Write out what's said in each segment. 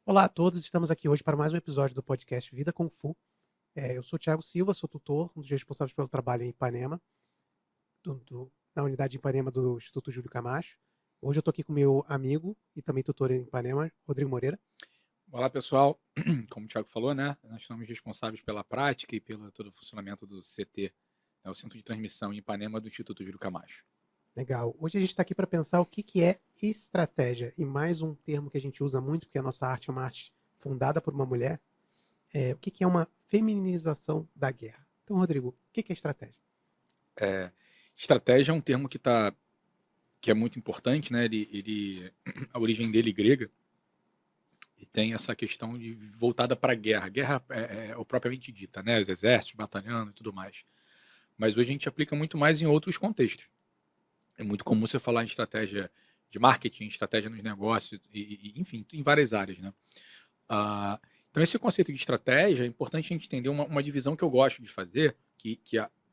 Olá a todos, estamos aqui hoje para mais um episódio do podcast Vida com Fu. Eu sou o Thiago Silva, sou tutor, um dos responsáveis pelo trabalho em Ipanema, na unidade de Ipanema do Instituto Júlio Camacho. Hoje eu estou aqui com meu amigo e também tutor em Ipanema, Rodrigo Moreira. Olá, pessoal. Como o Thiago falou, né? Nós somos responsáveis pela prática e pelo todo o funcionamento do CT, né, o Centro de Transmissão em Ipanema do Instituto Júlio Camacho. Legal. Hoje a gente está aqui para pensar o que é estratégia. E mais um termo que a gente usa muito, porque a nossa arte é uma arte fundada por uma mulher. O que é uma feminização da guerra? Então, Rodrigo, o que é estratégia? Estratégia é um termo que é muito importante, né? A origem dele é grega e tem essa questão voltada para a guerra. Guerra é o propriamente dita, né? Os exércitos, batalhando e tudo mais. Mas hoje a gente aplica muito mais em outros contextos. É muito comum você falar em estratégia de marketing, estratégia nos negócios, enfim, em várias áreas, né? Então, esse conceito de estratégia é importante a gente entender uma divisão que eu gosto de fazer,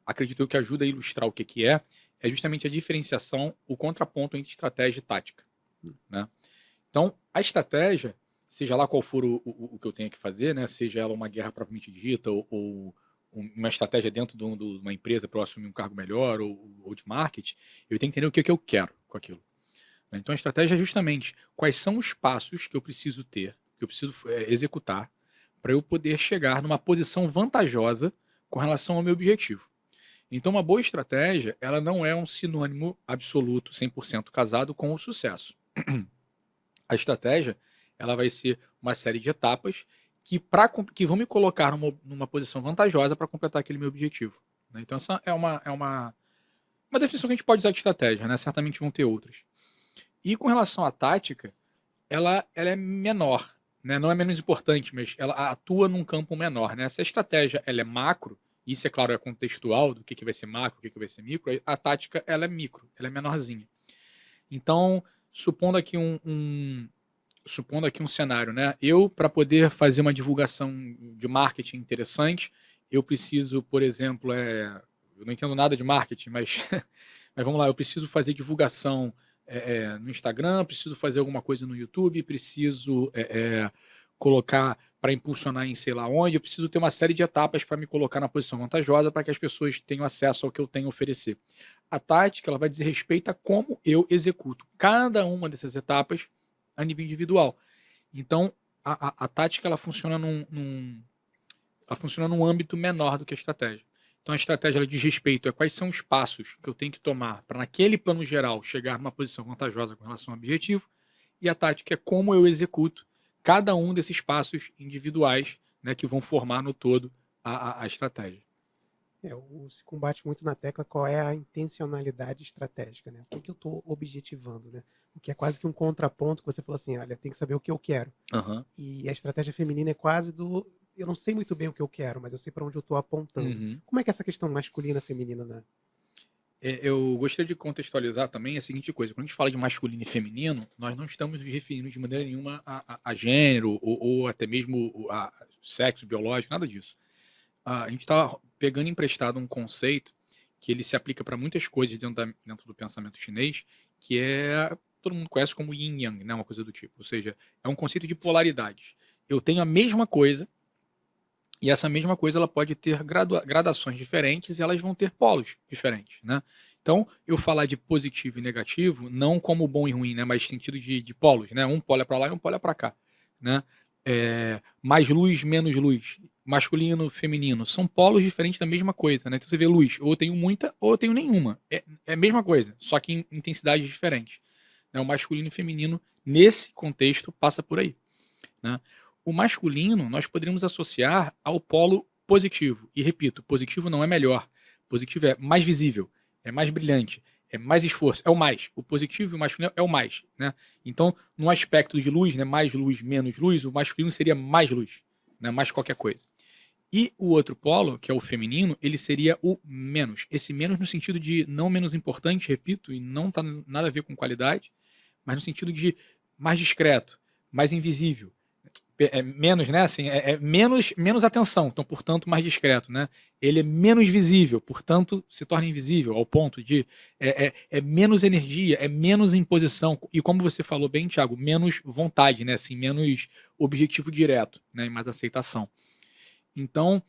acredito eu que ajuda a ilustrar o que é justamente a diferenciação, o contraponto entre estratégia e tática. Né? Então, a estratégia, seja lá qual for o que eu tenha que fazer, né? Seja ela uma guerra propriamente dita ou uma estratégia dentro de uma empresa para eu assumir um cargo melhor ou de marketing, eu tenho que entender o que eu quero com aquilo. Então, a estratégia é justamente quais são os passos que eu preciso ter, que eu preciso executar, para eu poder chegar numa posição vantajosa com relação ao meu objetivo. Então, uma boa estratégia, ela não é um sinônimo absoluto, 100% casado com o sucesso. A estratégia, ela vai ser uma série de etapas que vão me colocar numa posição vantajosa para completar aquele meu objetivo. Né? Então, essa é uma definição que a gente pode usar de estratégia, né? Certamente vão ter outras. E com relação à tática, ela é menor, né? Não é menos importante, mas ela atua num campo menor. Né? Se a estratégia ela é macro, isso é claro, é contextual do que vai ser macro, o que vai ser micro, a tática ela é micro, ela é menorzinha. Então, supondo aqui um cenário, né? Eu, para poder fazer uma divulgação de marketing interessante, eu preciso, por exemplo, eu não entendo nada de marketing, mas, mas vamos lá, eu preciso fazer divulgação no Instagram, preciso fazer alguma coisa no YouTube, preciso colocar para impulsionar em sei lá onde, eu preciso ter uma série de etapas para me colocar na posição vantajosa para que as pessoas tenham acesso ao que eu tenho a oferecer. A tática ela vai dizer respeito a como eu executo cada uma dessas etapas a nível individual. Então, a tática ela funciona ela funciona num âmbito menor do que a estratégia. Então, a estratégia ela diz respeito a quais são os passos que eu tenho que tomar para, naquele plano geral, chegar numa posição vantajosa com relação ao objetivo, e a tática é como eu executo cada um desses passos individuais, né, que vão formar no todo a estratégia. Se combate muito na tecla qual é a intencionalidade estratégica, né? O que eu estou objetivando, né? O que é quase que um contraponto que você falou assim, olha, tem que saber o que eu quero. Uhum. E a estratégia feminina é quase eu não sei muito bem o que eu quero, mas eu sei para onde eu estou apontando. Uhum. Como é que é essa questão masculina feminina, né? Eu gostaria de contextualizar também a seguinte coisa: quando a gente fala de masculino e feminino, nós não estamos nos referindo de maneira nenhuma a gênero ou até mesmo a sexo biológico, nada disso. A gente está pegando emprestado um conceito que ele se aplica para muitas coisas dentro do pensamento chinês, que todo mundo conhece como yin yang, né? Uma coisa do tipo. Ou seja, é um conceito de polaridades. Eu tenho a mesma coisa, e essa mesma coisa ela pode ter gradações diferentes e elas vão ter polos diferentes, né? Então, eu falar de positivo e negativo, não como bom e ruim, né? Mas no sentido de polos, né? Um polo é para lá e um polo é para cá, né? Mais luz, menos luz, masculino, feminino, são polos diferentes da mesma coisa, né? Então você vê luz, ou eu tenho muita ou eu tenho nenhuma. É a mesma coisa, só que em intensidades diferentes. Né? O masculino e feminino, nesse contexto, passa por aí, né? O masculino nós poderíamos associar ao polo positivo. E repito, positivo não é melhor. Positivo é mais visível, é mais brilhante, é mais esforço, é o mais. O positivo e o masculino é o mais. Né? Então, no aspecto de luz, né, mais luz, menos luz, o masculino seria mais luz, né, mais qualquer coisa. E o outro polo, que é o feminino, ele seria o menos. Esse menos no sentido de não menos importante, repito, e não está nada a ver com qualidade, mas no sentido de mais discreto, mais invisível. menos, né? Assim, menos atenção, então, portanto, mais discreto, né? Ele é menos visível, portanto, se torna invisível, ao ponto de menos energia, é menos imposição, e como você falou bem, Thiago, menos vontade, né? Assim, menos objetivo direto, né? E mais aceitação. Então,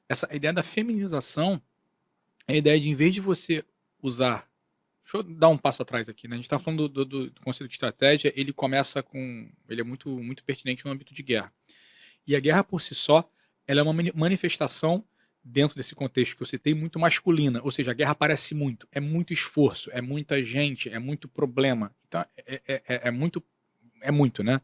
essa ideia da feminização é a ideia de, em vez de você usar. Deixa eu dar um passo atrás aqui, né? A gente está falando do conceito de estratégia, ele começa com. Ele é muito, muito pertinente no âmbito de guerra. E a guerra por si só, ela é uma manifestação, dentro desse contexto que eu citei, muito masculina. Ou seja, a guerra aparece muito, é muito esforço, é muita gente, é muito problema. Então, é muito, né?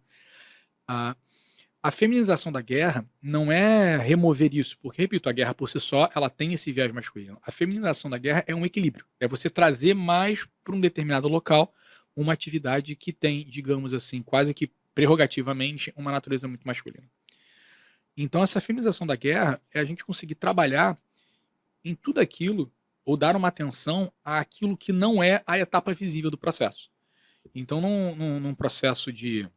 A feminização da guerra não é remover isso, porque, repito, a guerra por si só, ela tem esse viés masculino. A feminização da guerra é um equilíbrio. É você trazer mais para um determinado local uma atividade que tem, digamos assim, quase que prerrogativamente, uma natureza muito masculina. Então, essa feminização da guerra é a gente conseguir trabalhar em tudo aquilo, ou dar uma atenção àquilo que não é a etapa visível do processo. Então, num processo de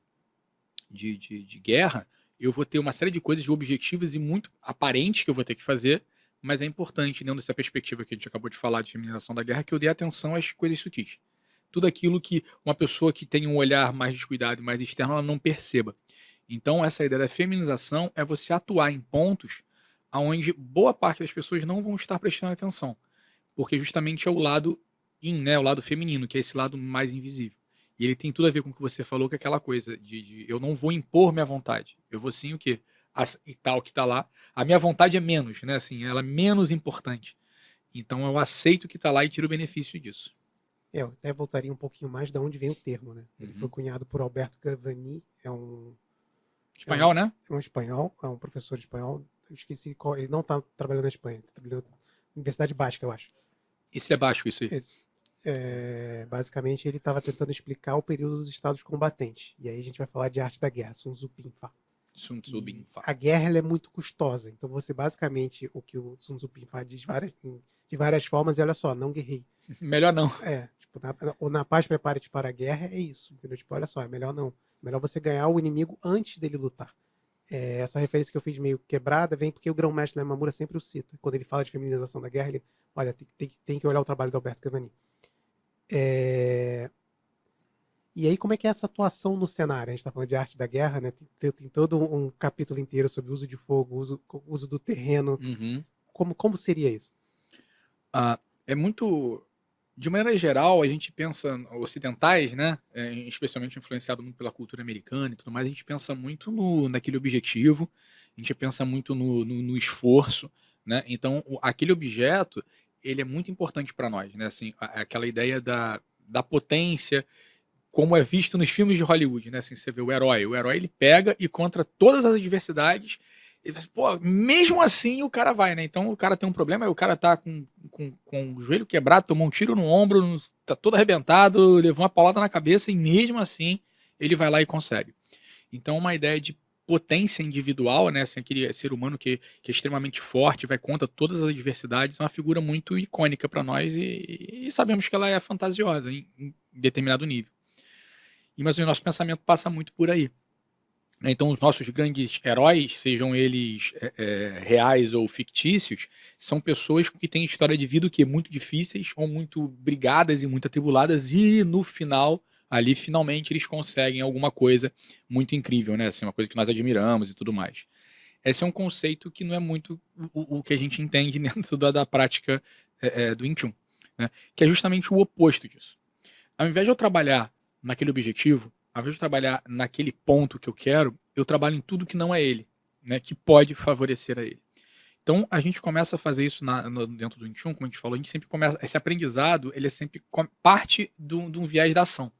guerra, eu vou ter uma série de coisas, de objetivos e muito aparentes que eu vou ter que fazer, mas é importante, dentro dessa perspectiva que a gente acabou de falar de feminização da guerra, que eu dê atenção às coisas sutis. Tudo aquilo que uma pessoa que tem um olhar mais descuidado e mais externo, ela não perceba. Então, essa ideia da feminização é você atuar em pontos onde boa parte das pessoas não vão estar prestando atenção, porque justamente é o lado yin, né, o lado feminino, que é esse lado mais invisível. E ele tem tudo a ver com o que você falou, que é aquela coisa de eu não vou impor minha vontade. Eu vou sim o quê? Aceitar o que está lá. A minha vontade é menos, né? Assim, ela é menos importante. Então eu aceito o que está lá e tiro o benefício disso. Eu até voltaria um pouquinho mais de onde vem o termo, né? Ele foi cunhado por Alberto Gavani, Espanhol, né? É um espanhol, é um professor espanhol. Eu esqueci qual. Ele não está trabalhando na Espanha, ele está trabalhando na Universidade Básica, eu acho. Isso é baixo, isso aí. Basicamente, ele estava tentando explicar o período dos estados combatentes. E aí a gente vai falar de arte da guerra, Sun Tzu Pinfa. Sun Tzu Pinfa. A guerra ela é muito custosa. Então você basicamente, o que o Sun Tzu Pinfa diz de várias formas, e olha só, não guerrei. Melhor não. Tipo, na paz prepare-te para a guerra, é isso. Entendeu? Tipo, olha só, é melhor não. É melhor você ganhar o inimigo antes dele lutar. Essa referência que eu fiz meio quebrada vem porque o grão-mestre Yamamura sempre o cita. Quando ele fala de feminização da guerra, ele, olha, tem que olhar o trabalho do Alberto Gavani. E aí, como é que é essa atuação no cenário? A gente está falando de arte da guerra, né? Tem todo um capítulo inteiro sobre o uso de fogo, uso do terreno. Como seria isso? É muito... De maneira geral, a gente pensa, ocidentais, né? Especialmente influenciado muito pela cultura americana e tudo mais, a gente pensa muito naquele objetivo, a gente pensa muito no esforço, né? Então, aquele objeto, ele é muito importante para nós, né? Assim, aquela ideia da potência, como é visto nos filmes de Hollywood, né? Assim, você vê o herói ele pega e contra todas as adversidades, pô, mesmo assim o cara vai, né? Então o cara tem um problema, o cara tá com o joelho quebrado, tomou um tiro no ombro, tá todo arrebentado, levou uma paulada na cabeça e mesmo assim ele vai lá e consegue. Então uma ideia de potência individual, né? Assim, aquele ser humano que é extremamente forte, vai contra todas as adversidades, é uma figura muito icônica para nós e sabemos que ela é fantasiosa em determinado nível. Mas o nosso pensamento passa muito por aí. Então, os nossos grandes heróis, sejam eles reais ou fictícios, são pessoas que têm história de vida que é muito difíceis ou muito brigadas e muito atribuladas e no final, ali, finalmente, eles conseguem alguma coisa muito incrível, né? Assim, uma coisa que nós admiramos e tudo mais. Esse é um conceito que não é muito o que a gente entende dentro da prática do Wing Chun, né? Que é justamente o oposto disso. Ao invés de eu trabalhar naquele objetivo, ao invés de trabalhar naquele ponto que eu quero, eu trabalho em tudo que não é ele, né, que pode favorecer a ele. Então, a gente começa a fazer isso dentro do Wing Chun, como a gente falou, a gente sempre começa, esse aprendizado, ele é sempre parte de um viés da ação.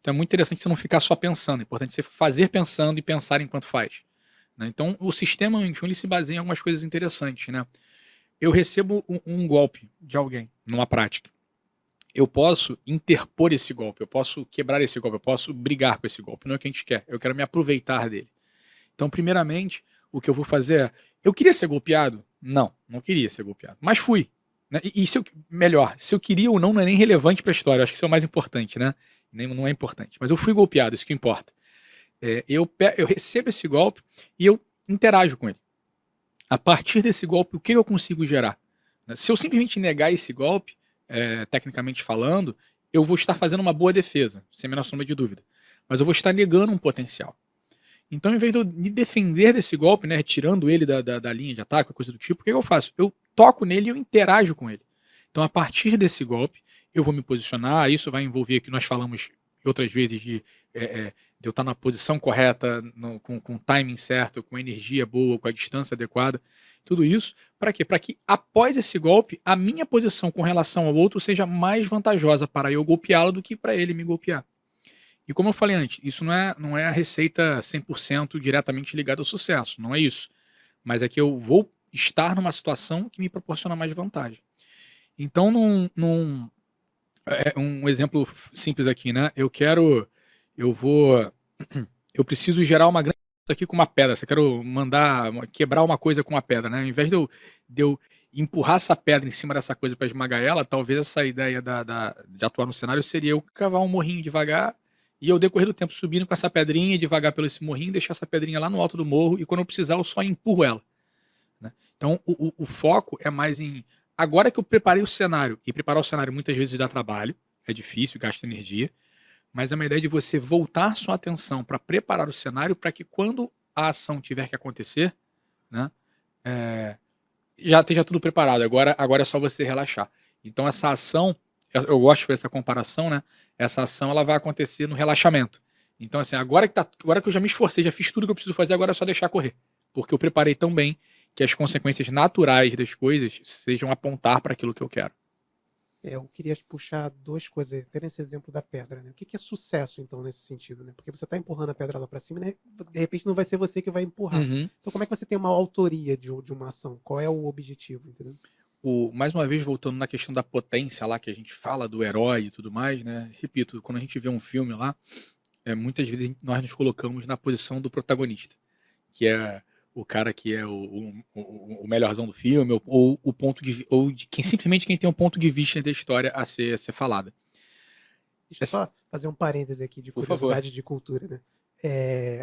Então, é muito interessante você não ficar só pensando, é importante você fazer pensando e pensar enquanto faz. Né? Então, o sistema Wing Chun ele se baseia em algumas coisas interessantes. Né? Eu recebo um golpe de alguém numa prática. Eu posso interpor esse golpe, eu posso quebrar esse golpe, eu posso brigar com esse golpe. Não é o que a gente quer, eu quero me aproveitar dele. Então, primeiramente, o que eu vou fazer é... Eu queria ser golpeado? Não queria ser golpeado. Mas fui. Né? Melhor, se eu queria ou não é nem relevante para a história. Eu acho que isso é o mais importante, né? Não é importante. Mas eu fui golpeado, isso que importa. eu recebo esse golpe e eu interajo com ele. A partir desse golpe, o que eu consigo gerar? Se eu simplesmente negar esse golpe, tecnicamente falando, eu vou estar fazendo uma boa defesa, sem a menor sombra de dúvida. Mas eu vou estar negando um potencial. Então, em vez de eu me defender desse golpe, né, retirando ele da linha de ataque, coisa do tipo, o que eu faço? Eu toco nele e eu interajo com ele. Então, a partir desse golpe, eu vou me posicionar. Isso vai envolver, que nós falamos outras vezes, de eu estar na posição correta, com o timing certo, com a energia boa, com a distância adequada. Tudo isso, para quê? Para que, após esse golpe, a minha posição com relação ao outro seja mais vantajosa para eu golpeá-lo do que para ele me golpear. E como eu falei antes, isso não é a receita 100% diretamente ligada ao sucesso, não é isso. Mas é que eu vou estar numa situação que me proporciona mais vantagem. Então, um exemplo simples aqui, né? Eu preciso gerar uma grande aqui com uma pedra. Eu quero quebrar uma coisa com uma pedra, né? Ao invés de eu empurrar essa pedra em cima dessa coisa para esmagar ela, talvez essa ideia de atuar no cenário seria eu cavar um morrinho devagar e eu, decorrer do tempo, subindo com essa pedrinha devagar pelo esse morrinho, deixar essa pedrinha lá no alto do morro e quando eu precisar eu só empurro ela, né? Então o foco é mais em, agora que eu preparei o cenário, e preparar o cenário muitas vezes dá trabalho, é difícil, gasta energia, mas é uma ideia de você voltar sua atenção para preparar o cenário para que quando a ação tiver que acontecer, né, já esteja tudo preparado. Agora é só você relaxar. Então essa ação, eu gosto de fazer essa comparação, né? Essa ação ela vai acontecer no relaxamento. Então assim, agora que eu já me esforcei, já fiz tudo que eu preciso fazer, agora é só deixar correr. Porque eu preparei tão bem que as consequências naturais das coisas sejam apontar para aquilo que eu quero. Eu queria puxar duas coisas, até nesse exemplo da pedra, né? O que é sucesso, então, nesse sentido, né? Porque você está empurrando a pedra lá para cima, né? De repente não vai ser você que vai empurrar. Uhum. Então, como é que você tem uma autoria de uma ação? Qual é o objetivo, entendeu? Mais uma vez, voltando na questão da potência lá, que a gente fala do herói e tudo mais, né? Repito, quando a gente vê um filme lá, muitas vezes nós nos colocamos na posição do protagonista, que é o cara que é o melhorzão do filme, ou o ponto de quem simplesmente quem tem um ponto de vista da história a ser falada. Deixa eu só fazer um parêntese aqui de Por curiosidade favor. de cultura, né?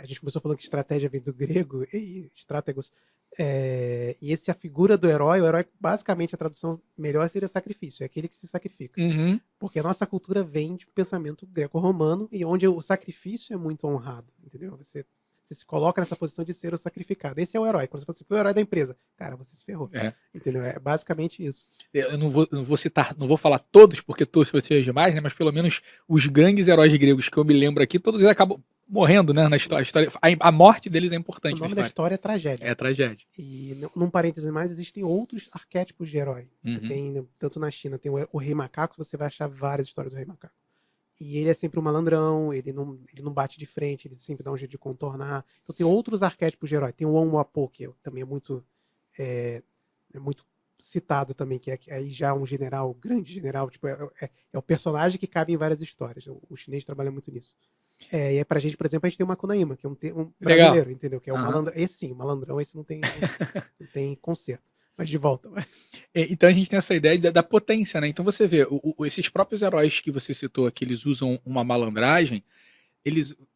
A gente começou falando que estratégia vem do grego, e estrátegos. E essa figura do herói, o herói, basicamente, a tradução melhor seria sacrifício, é aquele que se sacrifica. Uhum. Porque a nossa cultura vem de um pensamento greco-romano, e onde o sacrifício é muito honrado, entendeu? Você se coloca nessa posição de ser o sacrificado. Esse é o herói. Quando você fala assim, foi o herói da empresa, cara, você se ferrou. Entendeu? É basicamente isso. Eu não vou citar, não vou falar todos, porque todos vocês demais, né? Mas pelo menos os grandes heróis gregos que eu me lembro aqui, todos eles acabam morrendo, né? Na história. A morte deles é importante. O nome da história é tragédia. É tragédia. E, num parêntese mais, existem outros arquétipos de herói. Você tem, tanto na China, tem o rei macaco, você vai achar várias histórias do rei macaco. E ele é sempre um malandrão, ele não bate de frente, ele sempre dá um jeito de contornar. Então tem outros arquétipos de herói. Tem o Onwapo, que também é muito citado também, que é aí já um general, grande general, tipo, é o personagem que cabe em várias histórias. O chinês trabalha muito nisso. E aí pra gente, por exemplo, a gente tem o Makunaíma, que é um brasileiro, entendeu? Que é o malandrão. Esse sim, o malandrão, esse não tem conserto. Mas de volta. Então a gente tem essa ideia da potência, né? Então você vê, esses próprios heróis que você citou, que eles usam uma malandragem,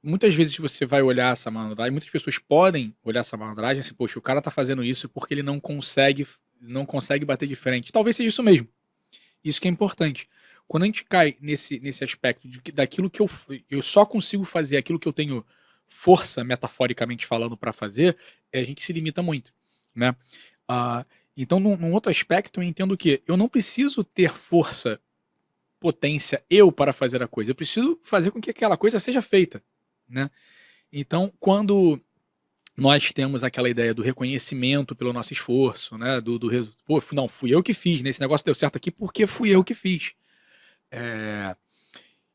muitas vezes você vai olhar essa malandragem, muitas pessoas podem olhar essa malandragem assim, poxa, o cara tá fazendo isso porque ele não consegue bater de frente. Talvez seja isso mesmo. Isso que é importante. Quando a gente cai nesse aspecto daquilo que eu só consigo fazer, aquilo que eu tenho força, metaforicamente falando, para fazer, a gente se limita muito, né? Então, num outro aspecto, eu entendo que eu não preciso ter força, potência, para fazer a coisa. Eu preciso fazer com que aquela coisa seja feita, né? Então, quando nós temos aquela ideia do reconhecimento pelo nosso esforço, né? Pô, não, fui eu que fiz, né? Esse negócio deu certo aqui porque fui eu que fiz.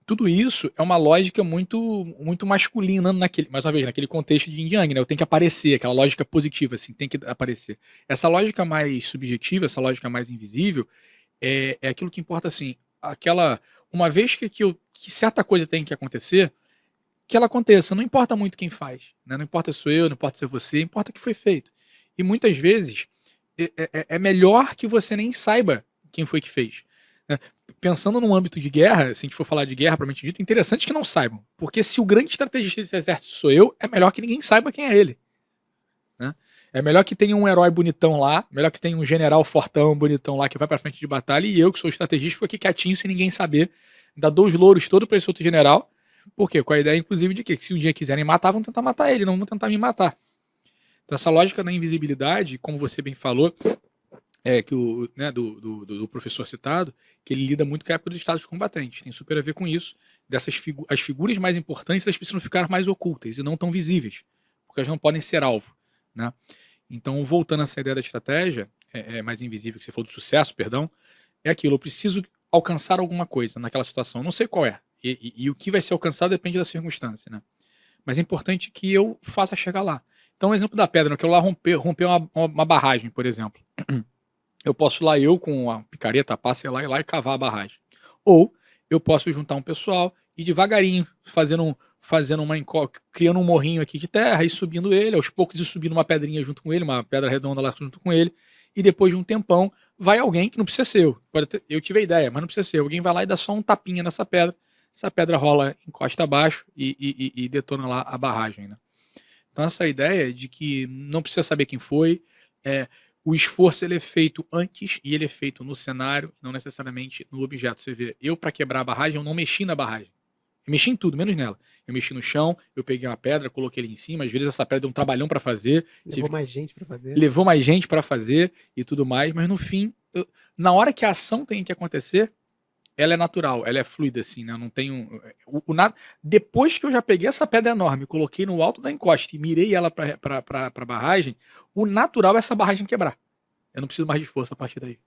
Tudo isso é uma lógica muito, muito masculina, mais uma vez, naquele contexto de Yin Yang, né? Eu tenho que aparecer, aquela lógica positiva, assim, tem que aparecer. Essa lógica mais subjetiva, essa lógica mais invisível, é aquilo que importa, assim, uma vez que certa coisa tem que acontecer, que ela aconteça, não importa muito quem faz, né? Não importa se sou eu, não importa se é você, importa que foi feito. E muitas vezes é melhor que você nem saiba quem foi que fez, né? pensando num âmbito de guerra, se a gente for falar de guerra, propriamente dito, é interessante que não saibam. Porque se o grande estrategista desse exército sou eu, é melhor que ninguém saiba quem é ele. Né? É melhor que tenha um herói bonitão lá, melhor que tenha um general fortão, bonitão lá, que vai pra frente de batalha, e eu, que sou estrategista, fico aqui quietinho, sem ninguém saber. Ainda dou os louros todo pra esse outro general. Por quê? Com a ideia, inclusive, de que se um dia quiserem matar, vão tentar matar ele, não vão tentar me matar. Então essa lógica da invisibilidade, como você bem falou, que do professor citado, que ele lida muito com a época dos estados combatentes. Tem super a ver com isso. As figuras mais importantes, elas precisam ficar mais ocultas e não tão visíveis, porque elas não podem ser alvo. Né? Então, voltando a essa ideia da estratégia, mais invisível, que você falou do sucesso, perdão, é aquilo, eu preciso alcançar alguma coisa naquela situação, não sei qual é, e o que vai ser alcançado depende da circunstância, né? Mas é importante que eu faça chegar lá. Então, o exemplo da pedra, eu quero lá romper uma barragem, por exemplo. Eu posso ir lá, eu com a picareta, a pá, sei lá, ir lá e cavar a barragem. Ou eu posso juntar um pessoal e devagarinho, criando um morrinho aqui de terra e subindo ele, aos poucos e subindo uma pedrinha junto com ele, uma pedra redonda lá junto com ele, e depois de um tempão, vai alguém que não precisa ser eu. Eu tive a ideia, mas não precisa ser. Alguém vai lá e dá só um tapinha nessa pedra, essa pedra rola encosta abaixo e detona lá a barragem. Né? Então essa ideia de que não precisa saber quem foi, o esforço ele é feito antes e ele é feito no cenário, não necessariamente no objeto. Você vê, eu para quebrar a barragem, eu não mexi na barragem. Eu mexi em tudo, menos nela. Eu mexi no chão, eu peguei uma pedra, coloquei ele em cima, às vezes essa pedra deu um trabalhão para fazer. Levou mais gente para fazer. Levou mais gente para fazer e tudo mais, mas no fim, na hora que a ação tem que acontecer, ela é natural, ela é fluida, assim, né? Eu não tenho. Depois que eu já peguei essa pedra enorme, coloquei no alto da encosta e mirei ela pra barragem, o natural é essa barragem quebrar. Eu não preciso mais de força a partir daí.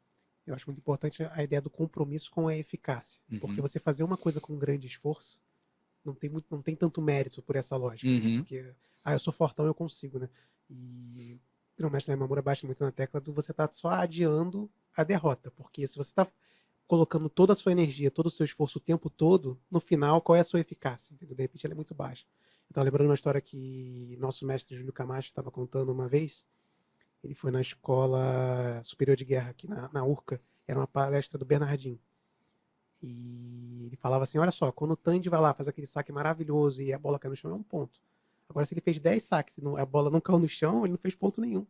Eu acho muito importante a ideia do compromisso com a eficácia. Uhum. Porque você fazer uma coisa com grande esforço não tem tanto mérito por essa lógica. Uhum. Porque, eu sou fortão, eu consigo, né? E o mestre Yamamura bate muito na tecla do você tá só adiando a derrota. Porque se você tá colocando toda a sua energia, todo o seu esforço o tempo todo, no final, qual é a sua eficácia? Entendeu? De repente ela é muito baixa. Eu tava lembrando uma história que nosso mestre Júlio Camacho estava contando uma vez. Ele foi na Escola Superior de Guerra aqui na URCA, era uma palestra do Bernardinho. E ele falava assim, olha só, quando o Tandy vai lá, faz aquele saque maravilhoso e a bola cai no chão, é um ponto. Agora, se ele fez 10 saques e a bola não caiu no chão, ele não fez ponto nenhum.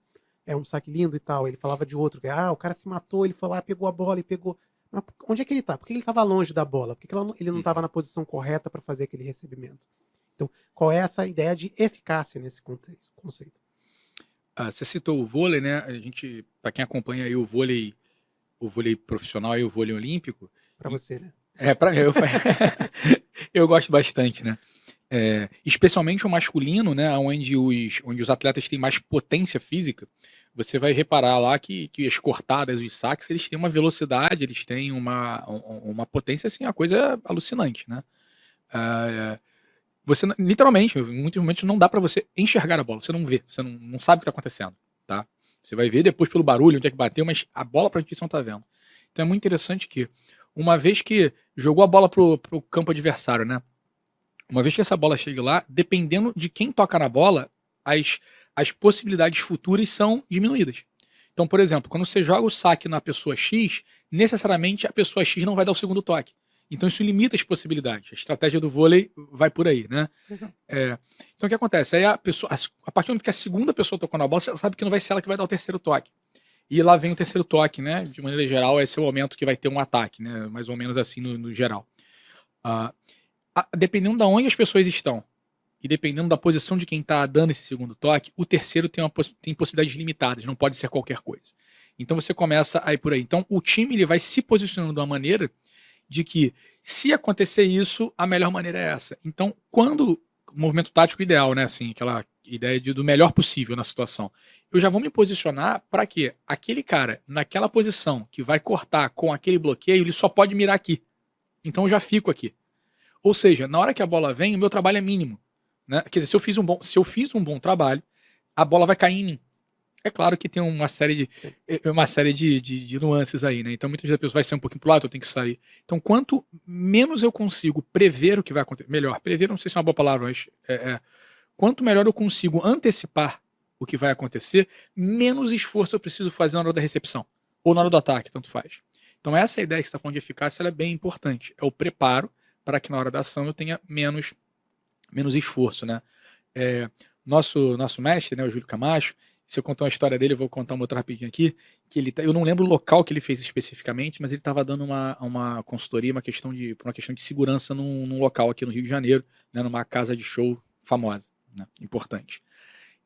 É um saque lindo e tal. Ele falava de outro, o cara se matou, ele foi lá, pegou a bola e pegou... Mas onde é que ele tá? Por que ele estava longe da bola? Por que ele não estava na posição correta para fazer aquele recebimento? Então, qual é essa ideia de eficácia nesse conceito? Você citou o vôlei, né? A gente, para quem acompanha aí o vôlei profissional e o vôlei olímpico. Para você, né? Para mim, eu gosto bastante, né? Especialmente o masculino, né? Onde os atletas têm mais potência física. Você vai reparar lá que as cortadas, os saques, eles têm uma velocidade, eles têm uma potência, assim, uma coisa alucinante, né? Você, literalmente, em muitos momentos não dá para você enxergar a bola, você não vê, você não sabe o que está acontecendo, tá? Você vai ver depois pelo barulho, onde é que bateu, mas a bola pra gente você não tá vendo. Então é muito interessante que, uma vez que jogou a bola pro campo adversário, né? Uma vez que essa bola chega lá, dependendo de quem toca na bola, as possibilidades futuras são diminuídas. Então, por exemplo, quando você joga o saque na pessoa X, necessariamente a pessoa X não vai dar o segundo toque. Então isso limita as possibilidades. A estratégia do vôlei vai por aí, né? Então o que acontece? Aí a partir do momento que a segunda pessoa tocou na bola, você sabe que não vai ser ela que vai dar o terceiro toque. E lá vem o terceiro toque, né? De maneira geral, esse é o momento que vai ter um ataque, né? Mais ou menos assim no geral. Dependendo de onde as pessoas estão e dependendo da posição de quem está dando esse segundo toque, o terceiro tem possibilidades limitadas, não pode ser qualquer coisa. Então você começa a ir por aí. Então o time ele vai se posicionando de uma maneira de que, se acontecer isso, a melhor maneira é essa. Então, quando o movimento tático ideal, né, assim, aquela ideia do melhor possível na situação, eu já vou me posicionar para que aquele cara, naquela posição que vai cortar com aquele bloqueio, ele só pode mirar aqui. Então eu já fico aqui. Ou seja, na hora que a bola vem, o meu trabalho é mínimo. Né? Quer dizer, se eu fiz um bom trabalho, a bola vai cair em mim. É claro que tem uma série de nuances aí, né? Então muitas vezes a pessoa vai sair um pouquinho pro lado, eu tenho que sair. Então quanto menos eu consigo prever o que vai acontecer, melhor, prever não sei se é uma boa palavra, mas quanto melhor eu consigo antecipar o que vai acontecer, menos esforço eu preciso fazer na hora da recepção, ou na hora do ataque, tanto faz. Então essa ideia que você está falando de eficácia, ela é bem importante. É o preparo para que na hora da ação eu tenha menos esforço, né? Nosso mestre, né, o Júlio Camacho, se eu contar uma história dele, eu vou contar uma outra rapidinho aqui, que eu não lembro o local que ele fez especificamente, mas ele estava dando uma consultoria, uma questão de segurança num local aqui no Rio de Janeiro, né, numa casa de show famosa, né, importante.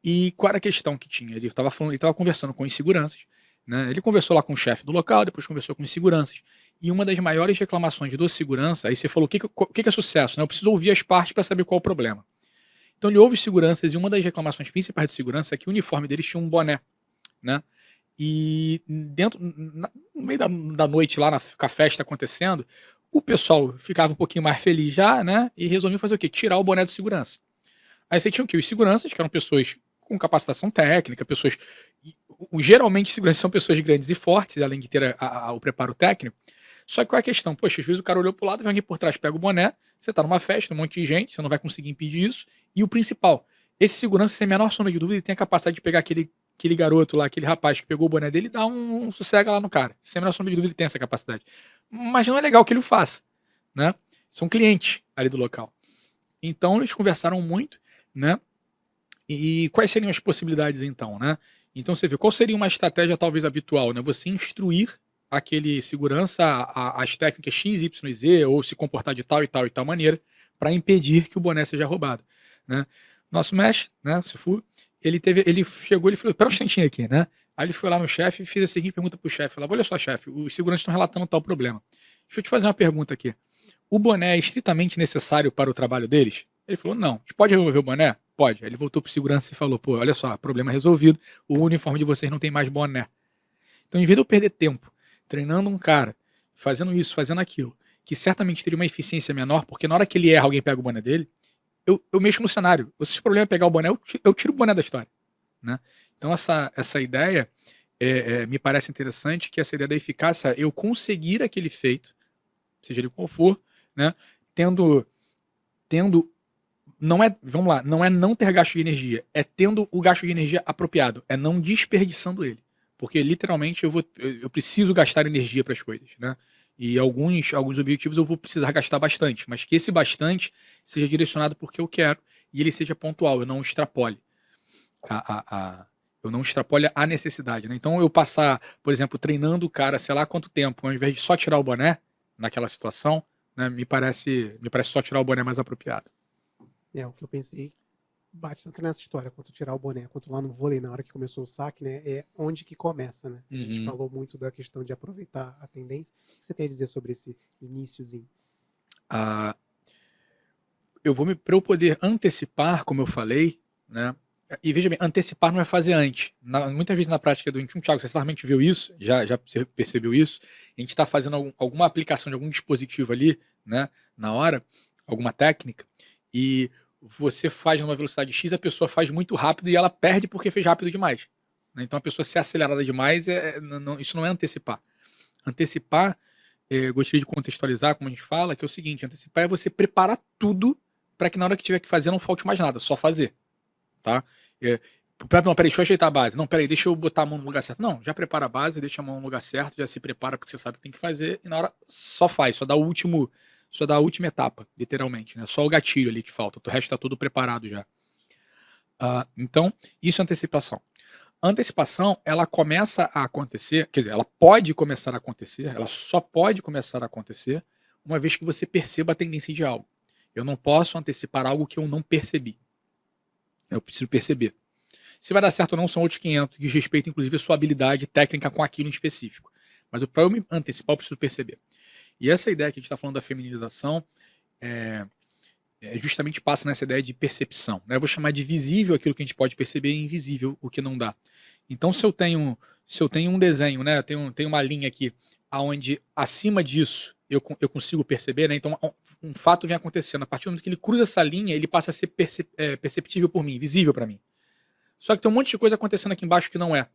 E qual era a questão que tinha? Ele estava conversando com os seguranças, né? Ele conversou lá com o chefe do local, depois conversou com os seguranças. E uma das maiores reclamações do segurança, aí você falou, o que é sucesso? Né? Eu preciso ouvir as partes para saber qual é o problema. Então ele ouve os seguranças e uma das reclamações principais do segurança é que o uniforme deles tinha um boné, né? E no meio da noite lá, com a festa acontecendo, o pessoal ficava um pouquinho mais feliz já, né? E resolveu fazer o quê? Tirar o boné do segurança. Aí você tinha o quê? Os seguranças, que eram pessoas com capacitação técnica, pessoas... Geralmente, seguranças são pessoas grandes e fortes, além de ter o preparo técnico. Só que qual é a questão? Poxa, às vezes o cara olhou pro lado, vem alguém por trás, pega o boné, você tá numa festa, um monte de gente, você não vai conseguir impedir isso. E o principal, esse segurança, sem a menor sombra de dúvida, ele tem a capacidade de pegar aquele garoto lá, aquele rapaz que pegou o boné dele e dar um sossega lá no cara. Sem a menor sombra de dúvida, ele tem essa capacidade. Mas não é legal que ele o faça, né? São clientes ali do local. Então, eles conversaram muito, né? E quais seriam as possibilidades então, né? Então você vê, qual seria uma estratégia talvez habitual, né? Você instruir aquele segurança as técnicas X, Y, Z, ou se comportar de tal e tal e tal maneira, para impedir que o boné seja roubado, né? Nosso mestre, né, se for, ele chegou, ele falou, espera um instantinho aqui, né? Aí ele foi lá no chefe e fez a seguinte pergunta pro chefe, falou, olha só, chefe, os seguranças estão relatando tal problema. Deixa eu te fazer uma pergunta aqui. O boné é estritamente necessário para o trabalho deles? Ele falou, não. A gente pode remover o boné? Pode. Aí ele voltou pro segurança e falou, pô, olha só, problema resolvido, o uniforme de vocês não tem mais boné. Então, em vez de eu perder tempo treinando um cara, fazendo isso, fazendo aquilo, que certamente teria uma eficiência menor, porque na hora que ele erra, alguém pega o boné dele, eu mexo no cenário. Se o problema é pegar o boné, eu tiro o boné da história, né? Então, essa ideia me parece interessante, que essa ideia da eficácia, eu conseguir aquele feito, seja ele qual for, né? Tendo não é, vamos lá, não é não ter gasto de energia, é tendo o gasto de energia apropriado, é não desperdiçando ele. Porque literalmente eu preciso gastar energia para as coisas, né? E alguns objetivos eu vou precisar gastar bastante, mas que esse bastante seja direcionado porque eu quero e ele seja pontual, eu não extrapole eu não extrapole a necessidade, né? Então eu passar, por exemplo, treinando o cara, sei lá quanto tempo, ao invés de só tirar o boné naquela situação, né, me parece só tirar o boné mais apropriado. O que eu pensei bate tanto nessa história, quanto tirar o boné, quanto lá no vôlei, na hora que começou o saque, né? É onde que começa, né? A gente falou muito da questão de aproveitar a tendência. O que você tem a dizer sobre esse iniciozinho? Para eu poder antecipar, como eu falei, né? E veja bem, antecipar não é fazer antes. Muitas vezes na prática do 21, Thiago, você certamente viu isso, já percebeu isso. A gente está fazendo alguma aplicação de algum dispositivo ali, né? Na hora, alguma técnica, e você faz numa velocidade X, a pessoa faz muito rápido e ela perde porque fez rápido demais. Né? Então a pessoa ser acelerada demais, isso não é antecipar. Antecipar, gostaria de contextualizar, como a gente fala, que é o seguinte, antecipar é você preparar tudo para que na hora que tiver que fazer não falte mais nada, só fazer. Tá? Não, peraí, deixa eu ajeitar a base. Não, peraí, deixa eu botar a mão no lugar certo. Não, já prepara a base, deixa a mão no lugar certo, já se prepara porque você sabe o que tem que fazer e na hora só faz, só dá a última etapa, literalmente, né? Só o gatilho ali que falta, o resto está tudo preparado já. Então, isso é antecipação. A antecipação, ela começa a acontecer, quer dizer, ela pode começar a acontecer, ela só pode começar a acontecer uma vez que você perceba a tendência de algo. Eu não posso antecipar algo que eu não percebi. Eu preciso perceber. Se vai dar certo ou não são outros 500, diz respeito inclusive a sua habilidade técnica com aquilo em específico. Mas para eu me antecipar, eu preciso perceber. E essa ideia que a gente está falando da feminização justamente passa nessa ideia de percepção. Né? Eu vou chamar de visível aquilo que a gente pode perceber e invisível o que não dá. Então, se eu tenho um desenho, né? Eu tenho uma linha aqui, onde acima disso eu consigo perceber, né? Então um fato vem acontecendo. A partir do momento que ele cruza essa linha, ele passa a ser perceptível por mim, visível para mim. Só que tem um monte de coisa acontecendo aqui embaixo que não é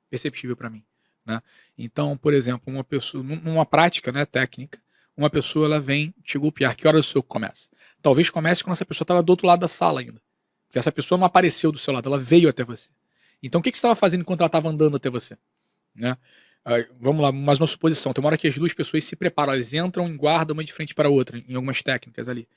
perceptível para mim. Né? Então, por exemplo, uma pessoa, numa prática, né, técnica, uma pessoa ela vem te golpear. Que hora o soco começa? Talvez comece quando essa pessoa estava do outro lado da sala ainda. Porque essa pessoa não apareceu do seu lado, ela veio até você. Então o que você estava fazendo enquanto ela estava andando até você? Né? Vamos lá, mais uma suposição. Tem uma hora que as duas pessoas se preparam, elas entram em guarda uma de frente para a outra, em algumas técnicas ali.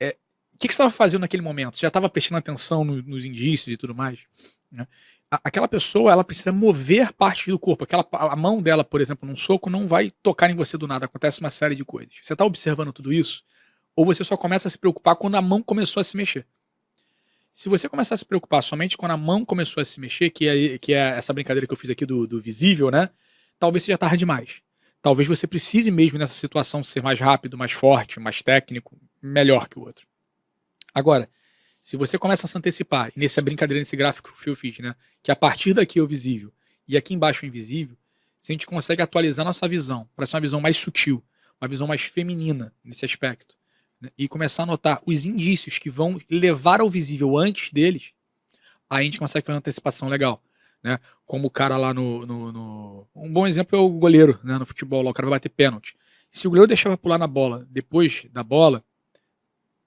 O que você estava fazendo naquele momento? Você já estava prestando atenção nos indícios e tudo mais? Né? Aquela pessoa, ela precisa mover parte do corpo. A mão dela, por exemplo, num soco, não vai tocar em você do nada. Acontece uma série de coisas. Você está observando tudo isso? Ou você só começa a se preocupar quando a mão começou a se mexer? Se você começar a se preocupar somente quando a mão começou a se mexer, que é essa brincadeira que eu fiz aqui do visível, né? Talvez seja tarde demais. Talvez você precise mesmo nessa situação ser mais rápido, mais forte, mais técnico, melhor que o outro. Agora, se você começa a se antecipar, e nessa brincadeira, nesse gráfico que eu fiz, né? Que a partir daqui é o visível e aqui embaixo é o invisível, se a gente consegue atualizar nossa visão para ser uma visão mais sutil, uma visão mais feminina nesse aspecto, né, e começar a notar os indícios que vão levar ao visível antes deles, aí a gente consegue fazer uma antecipação legal. Né? Como o cara lá Um bom exemplo é o goleiro, né? No futebol, lá, o cara vai bater pênalti. Se o goleiro deixar pra pular na bola depois da bola,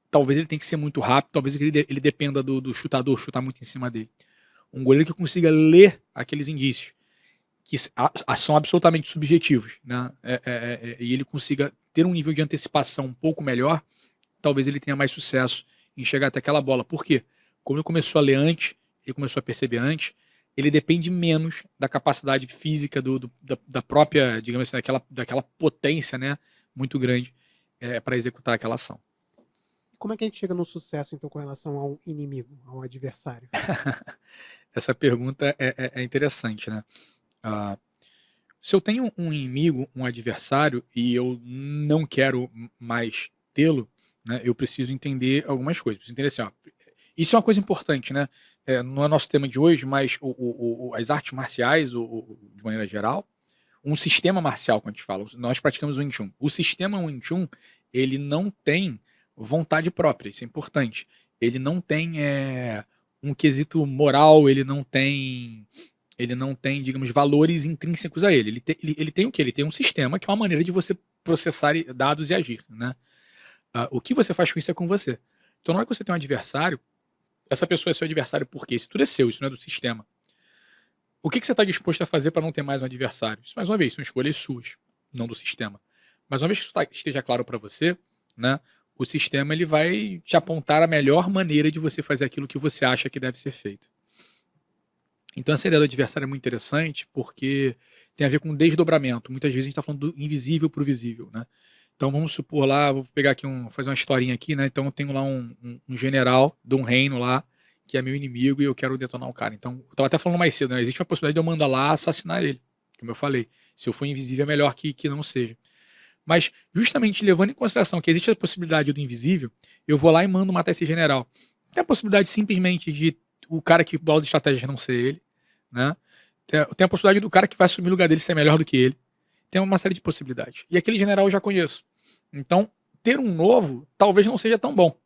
talvez ele tenha que ser muito rápido, talvez ele dependa do chutador chutar muito em cima dele. Um goleiro que consiga ler aqueles indícios, que são absolutamente subjetivos, né? E ele consiga ter um nível de antecipação um pouco melhor, talvez ele tenha mais sucesso em chegar até aquela bola. Por quê? Como ele começou a ler antes, ele começou a perceber antes, ele depende menos da capacidade física da própria, digamos assim, daquela potência, né, muito grande para executar aquela ação. Como é que a gente chega no sucesso, então, com relação ao inimigo, ao adversário? Essa pergunta é interessante, né? Se eu tenho um inimigo, um adversário, e eu não quero mais tê-lo, né, eu preciso entender algumas coisas. Preciso entender assim, ó, isso é uma coisa importante, né? Não é nosso tema de hoje, mas as artes marciais, de maneira geral, um sistema marcial, quando a gente fala, nós praticamos o Wing Chun. O sistema Wing Chun, ele não tem vontade própria, isso é importante. Ele não tem um quesito moral, ele não tem, digamos, valores intrínsecos a ele. Ele tem o quê? Ele tem um sistema que é uma maneira de você processar dados e agir, né? O que você faz com isso é com você. Então, na hora que você tem um adversário, essa pessoa é seu adversário por quê? Isso tudo é seu, isso não é do sistema. O que você está disposto a fazer para não ter mais um adversário? Isso, mais uma vez, são escolhas suas, não do sistema. Mas uma vez que isso esteja claro para você, né, o sistema ele vai te apontar a melhor maneira de você fazer aquilo que você acha que deve ser feito. Então essa ideia do adversário é muito interessante porque tem a ver com desdobramento. Muitas vezes a gente está falando do invisível para o visível, né? Então vamos supor lá, vou pegar aqui fazer uma historinha aqui, né? Então eu tenho lá um general de um reino lá que é meu inimigo e eu quero detonar o cara. Então eu estava até falando mais cedo, né? Existe uma possibilidade de eu mandar lá assassinar ele, como eu falei. Se eu for invisível é melhor que não seja. Mas justamente levando em consideração que existe a possibilidade do invisível, eu vou lá e mando matar esse general. Tem a possibilidade simplesmente de o cara que bola de estratégia não ser ele, né? Tem a possibilidade do cara que vai assumir o lugar dele ser melhor do que ele. Tem uma série de possibilidades. E aquele general eu já conheço. Então, ter um novo talvez não seja tão bom.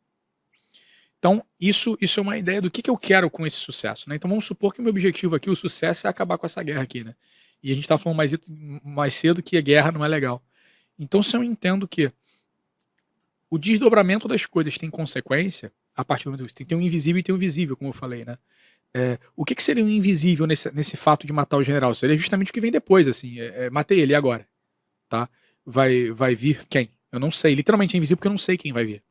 Então, isso é uma ideia do que eu quero com esse sucesso, né? Então, vamos supor que o meu objetivo aqui, o sucesso, é acabar com essa guerra aqui, né? E a gente estava falando mais cedo que a guerra não é legal. Então, se eu entendo que o desdobramento das coisas tem consequência, a partir do momento que tem um invisível e tem um visível, como eu falei, né? O que seria um invisível nesse fato de matar o general? Seria justamente o que vem depois, assim. Matei ele agora, tá? Vai vir quem? Eu não sei. Literalmente é invisível porque eu não sei quem vai vir.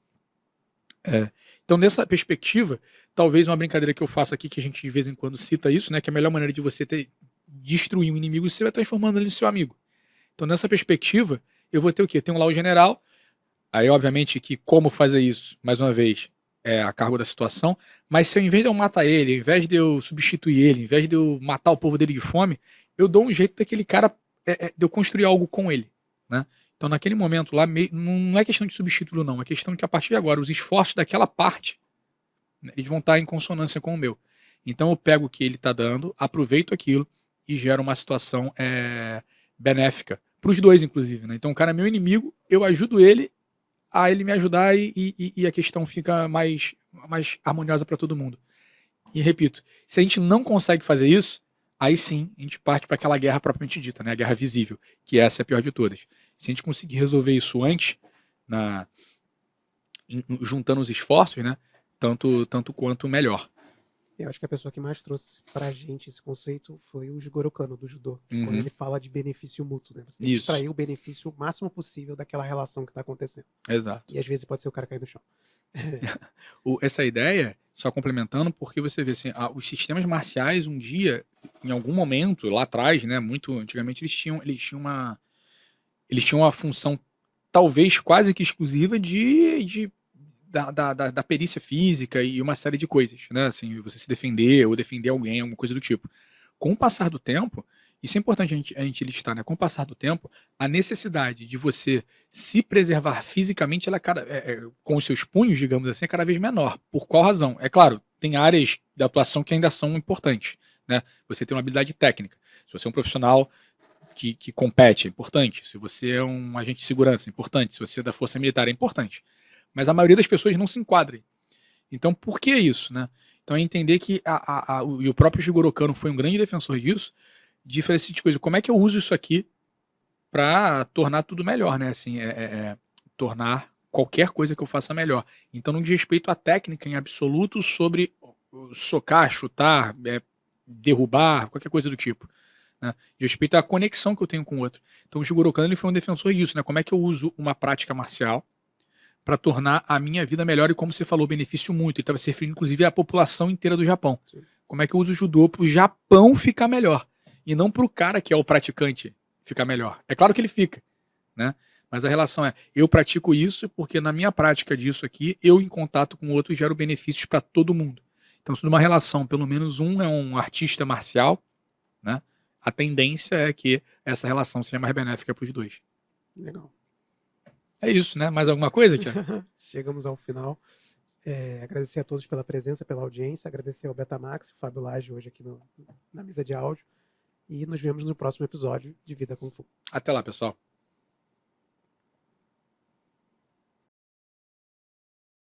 Então, nessa perspectiva, talvez uma brincadeira que eu faço aqui, que a gente de vez em quando cita isso, né? Que a melhor maneira de você destruir um inimigo seu é transformando ele em seu amigo. Então, nessa perspectiva, eu vou ter o quê? Eu tenho lá o general. Aí, obviamente, que como fazer isso, mais uma vez, é a cargo da situação, mas se ao invés de eu matar ele, ao invés de eu substituir ele, ao invés de eu matar o povo dele de fome, eu dou um jeito daquele cara, de eu construir algo com ele, né? Então naquele momento lá, não é questão de substituí-lo não, é questão de que a partir de agora, os esforços daquela parte, né, eles vão estar em consonância com o meu. Então eu pego o que ele está dando, aproveito aquilo e gero uma situação benéfica, para os dois inclusive, né? Então o cara é meu inimigo, eu ajudo ele a ele me ajudar e a questão fica mais harmoniosa para todo mundo. E repito, se a gente não consegue fazer isso, aí sim a gente parte para aquela guerra propriamente dita, né? A guerra visível, que essa é a pior de todas. Se a gente conseguir resolver isso antes, juntando os esforços, né? Tanto quanto melhor. Eu acho que a pessoa que mais trouxe pra gente esse conceito foi o Jigoro Kano, do judô. Quando Uhum. ele fala de benefício mútuo, né? Você tem que Isso, extrair o benefício o máximo possível daquela relação que tá acontecendo. exato. E às vezes pode ser o cara cair no chão. Essa ideia, só complementando, porque você vê assim, os sistemas marciais um dia, em algum momento, lá atrás, né, muito antigamente, eles tinham uma função talvez quase que exclusiva da perícia física e uma série de coisas, né? Assim, você se defender ou defender alguém, alguma coisa do tipo. Com o passar do tempo, isso é importante a gente listar, né? Com o passar do tempo, a necessidade de você se preservar fisicamente, ela com os seus punhos, digamos assim, é cada vez menor. Por qual razão? É claro, tem áreas da atuação que ainda são importantes, né? Você tem uma habilidade técnica. Se você é um profissional que compete, é importante. Se você é um agente de segurança, é importante. Se você é da força militar, é importante. Mas a maioria das pessoas não se enquadra. Então, por que isso, né? Então, é entender que e o próprio Jigoro Kano foi um grande defensor disso, de fazer esse tipo de coisa. Como é que eu uso isso aqui para tornar tudo melhor, né? Assim, tornar qualquer coisa que eu faça melhor. Então, não diz respeito à técnica em absoluto sobre socar, chutar, derrubar, qualquer coisa do tipo. Né? De respeito à conexão que eu tenho com o outro. Então o Jigoro Kano ele foi um defensor disso, né? Como é que eu uso uma prática marcial para tornar a minha vida melhor e, como você falou, benefício muito. Ele estava se referindo, inclusive, à população inteira do Japão. Sim. Como é que eu uso o judô para o Japão ficar melhor e não para o cara que é o praticante ficar melhor. É claro que ele fica, né? Mas a relação é, eu pratico isso porque na minha prática disso aqui, eu em contato com o outro gero benefícios para todo mundo. Então, se numa relação, pelo menos um é um artista marcial, né? A tendência é que essa relação seja mais benéfica para os dois. Legal. É isso, né? Mais alguma coisa, Tiago? Chegamos ao final. Agradecer a todos pela presença, pela audiência. Agradecer ao Betamax e ao Fábio Lage hoje aqui na mesa de áudio. E nos vemos no próximo episódio de Vida Kung Fu. Até lá, pessoal.